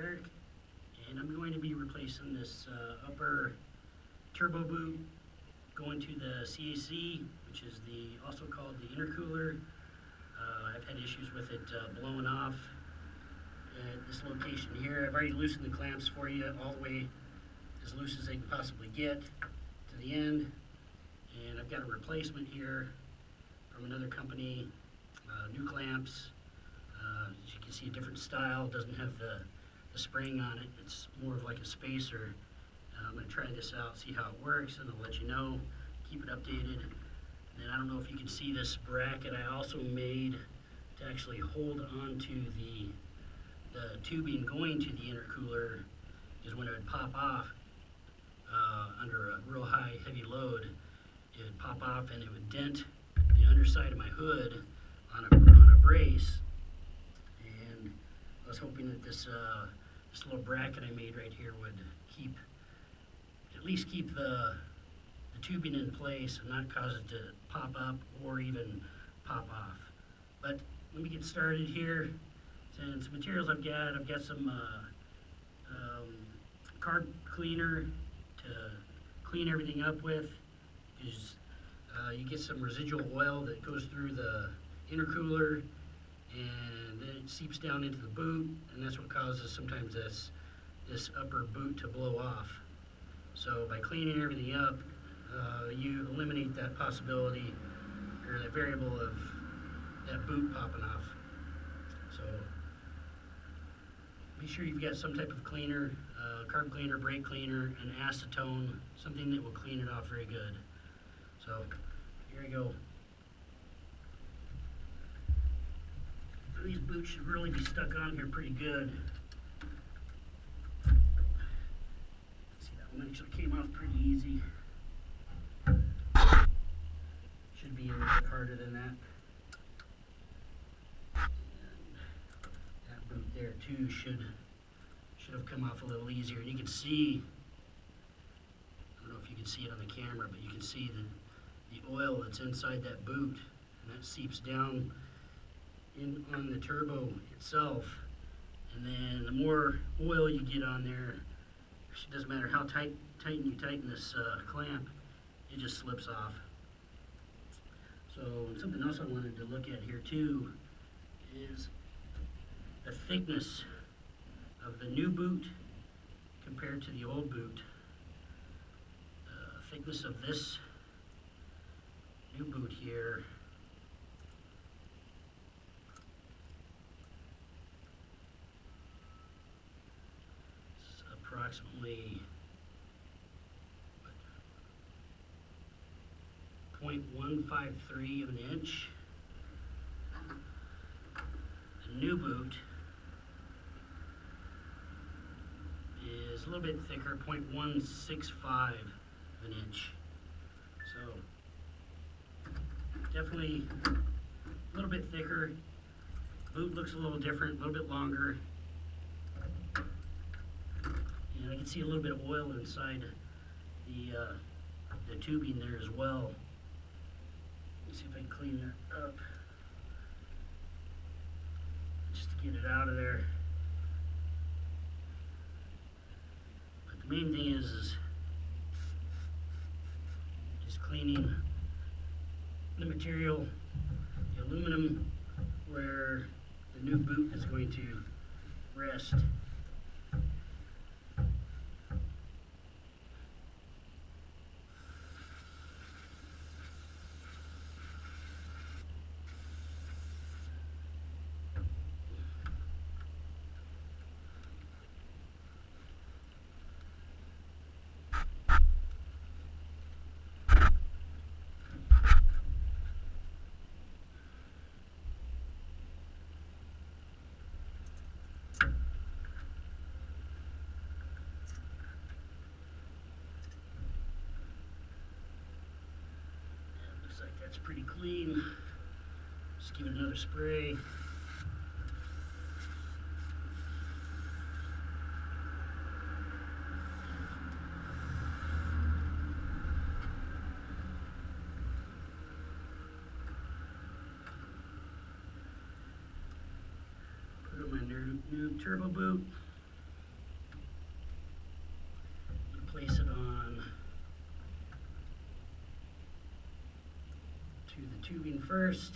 Eric, and I'm going to be replacing this upper turbo boot going to the CAC, which is also called the intercooler. I've had issues with it blowing off at this location here. I've already loosened the clamps for you all the way as loose as they can possibly get to the end, and I've got a replacement here from another company, new clamps. As you can see, a different style, doesn't have the spring on it. It's more of like a spacer. I'm going to try this out, see how it works, and I'll let you know, keep it updated. And I don't know if you can see this bracket I also made to actually hold on to the tubing going to the intercooler, because when it would pop off under a real high heavy load, it would pop off and it would dent the underside of my hood on a brace. And I was hoping that this little bracket I made right here would at least keep the tubing in place and not cause it to pop up or even pop off. But let me get started here. Since materials I've got some carb cleaner to clean everything up with, because you get some residual oil that goes through the intercooler and then it seeps down into the boot, and that's what causes sometimes this upper boot to blow off. So by cleaning everything up, you eliminate that possibility or that variable of that boot popping off. So be sure you've got some type of cleaner, carb cleaner, brake cleaner, and acetone, something that will clean it off very good. So here we go. These boots should really be stuck on here pretty good. See, that one actually came off pretty easy. Should be a little bit harder than that. And that boot there too should have come off a little easier. And you can see, I don't know if you can see it on the camera, but you can see the oil that's inside that boot, and that seeps down on the turbo itself. And then the more oil you get on there, it doesn't matter how tight you tighten this clamp, it just slips off. So something else I wanted to look at here too is the thickness of the new boot compared to the old boot. The thickness of this new boot here is approximately 0.153 of an inch. The new boot is a little bit thicker, 0.165 of an inch. So definitely a little bit thicker. Boot looks a little different, a little bit longer. And I can see a little bit of oil inside the tubing there as well. Let's see if I can clean that up just to get it out of there. But the main thing is just cleaning the material, the aluminum, where the new boot is going to rest. That's pretty clean. Just give it another spray. Put on my new turbo boot. tubing first.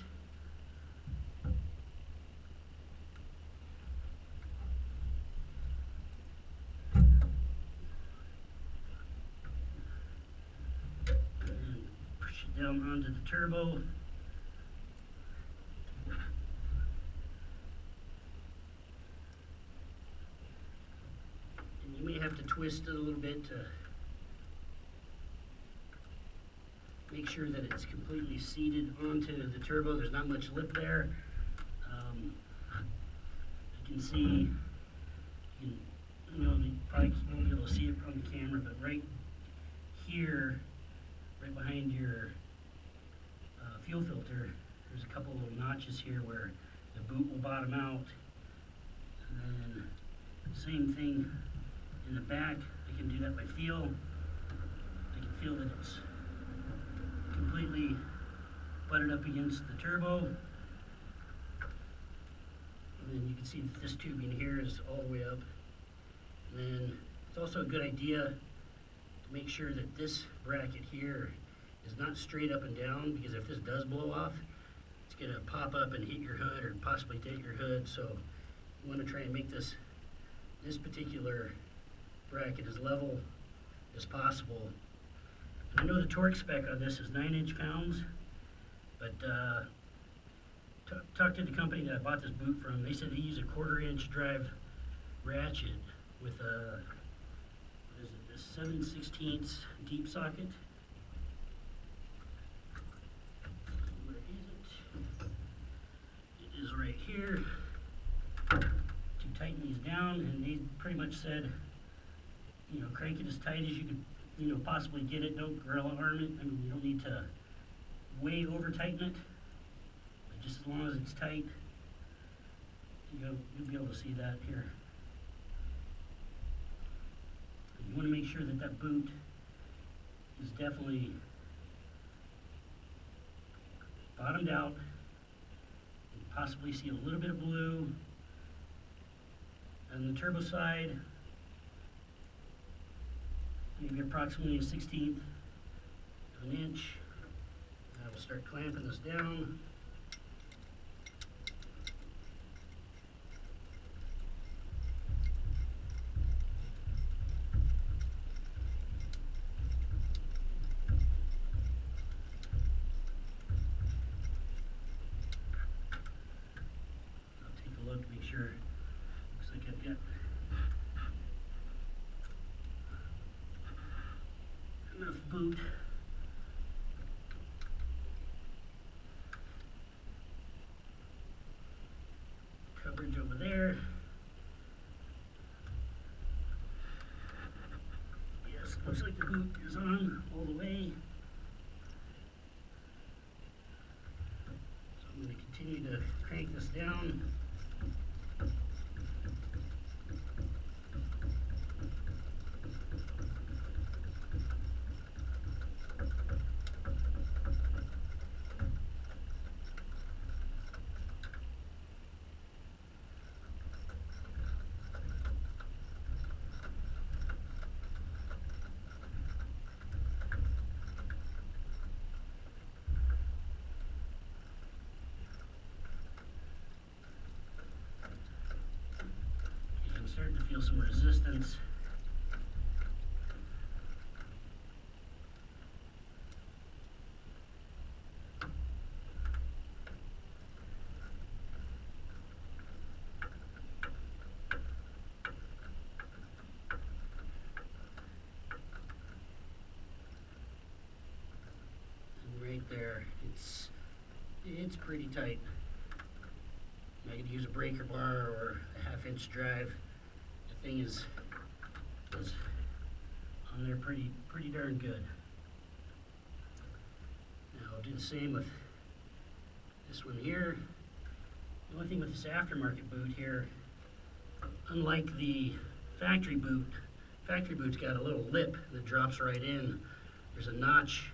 And push it down onto the turbo. And you may have to twist it a little bit to make sure that it's completely seated onto the turbo. There's not much lip there. You can see, you probably won't be able to see it on the camera, but right here, right behind your fuel filter, there's a couple little notches here where the boot will bottom out. And then same thing in the back. I can do that by feel. I can feel that it's completely butted up against the turbo. And then you can see that this tubing here is all the way up. And then it's also a good idea to make sure that this bracket here is not straight up and down, because if this does blow off, it's going to pop up and hit your hood or possibly take your hood. So you want to try and make this particular bracket as level as possible. I know the torque spec on this is 9 inch-pounds, but talked to the company that I bought this boot from. They said they use a 1/4 inch drive ratchet with a, what is it, this 7/16 deep socket. Where is it? It is right here. To tighten these down, and they pretty much said, crank it as tight as you could possibly get it. Don't gorilla arm it. I mean, you don't need to way over tighten it, but just as long as it's tight, you'll be able to see that here. You want to make sure that that boot is definitely bottomed out. You possibly see a little bit of blue on the turbo side. Maybe approximately a 1/16 of an inch. I will start clamping this down. I'll take a look to make sure. Looks like I've got enough boot. Coverage over there. Yes, looks like the boot is on all the way. So I'm going to continue to crank this down. Starting to feel some resistance. And right there, it's pretty tight. I could use a breaker bar or a 1/2 inch drive. Thing is on there pretty darn good. Now I'll do the same with this one here. The only thing with this aftermarket boot here, unlike the factory boot's got a little lip that drops right in. There's a notch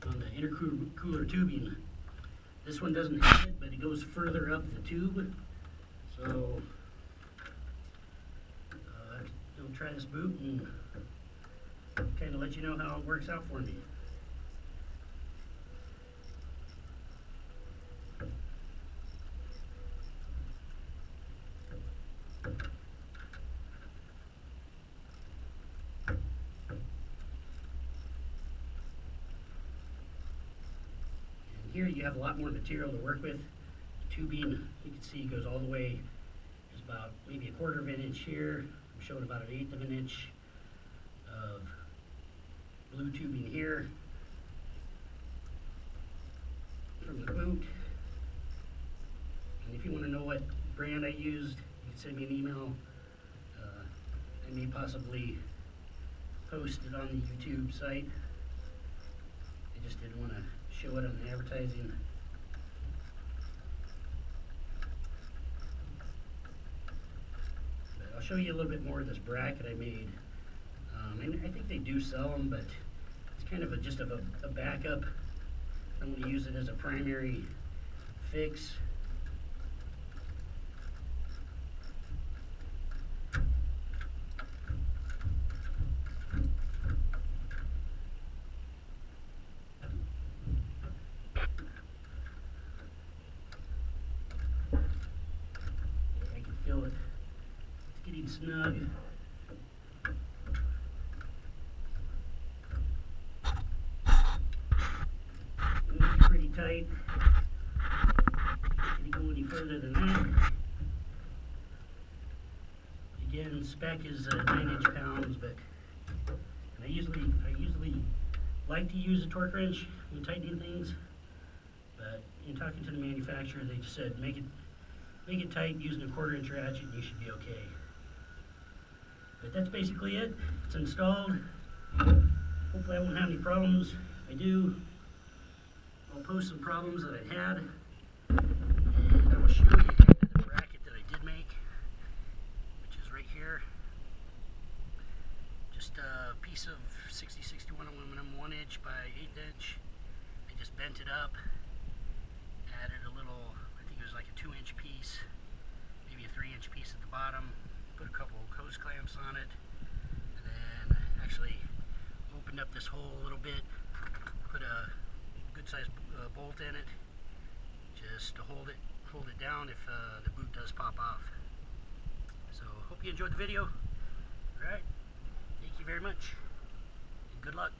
on the intercooler tubing. This one doesn't have it, but it goes further up the tube. So I'll try this boot and kind of let you know how it works out for me. Here you have a lot more material to work with. The tubing, you can see, goes all the way. There's about maybe a 1/4 of an inch here. I'm showing about 1/8 of an inch of blue tubing here from the boot. And if you want to know what brand I used, you can send me an email. I may possibly post it on the YouTube site. I just didn't want to show it on the advertising. But I'll show you a little bit more of this bracket I made. And I think they do sell them, but it's kind of just a backup. I don't want to use it as a primary fix. I can feel it. It's getting snug. Pretty tight. Didn't go any further than that. Again, spec is 9 inch-pounds, but and I usually like to use a torque wrench when tightening things. But in talking to the manufacturer, they just said make it tight using a 1/4 inch ratchet, and you should be okay. But that's basically it. It's installed. Hopefully, I won't have any problems. If I do, I'll post some problems that I had, and I will show you kind of the bracket that I did make, which is right here. Just a piece of 6061 aluminum, 1 inch by 1/8 inch. I just bent it up, added a little, I think it was like a 2 inch piece, maybe a 3 inch piece at the bottom, put a couple of hose clamps on it, and then actually opened up this hole a little bit, put a good sized bolt in it, just to hold it down if the boot does pop off. So hope you enjoyed the video. Alright, thank you very much, and good luck.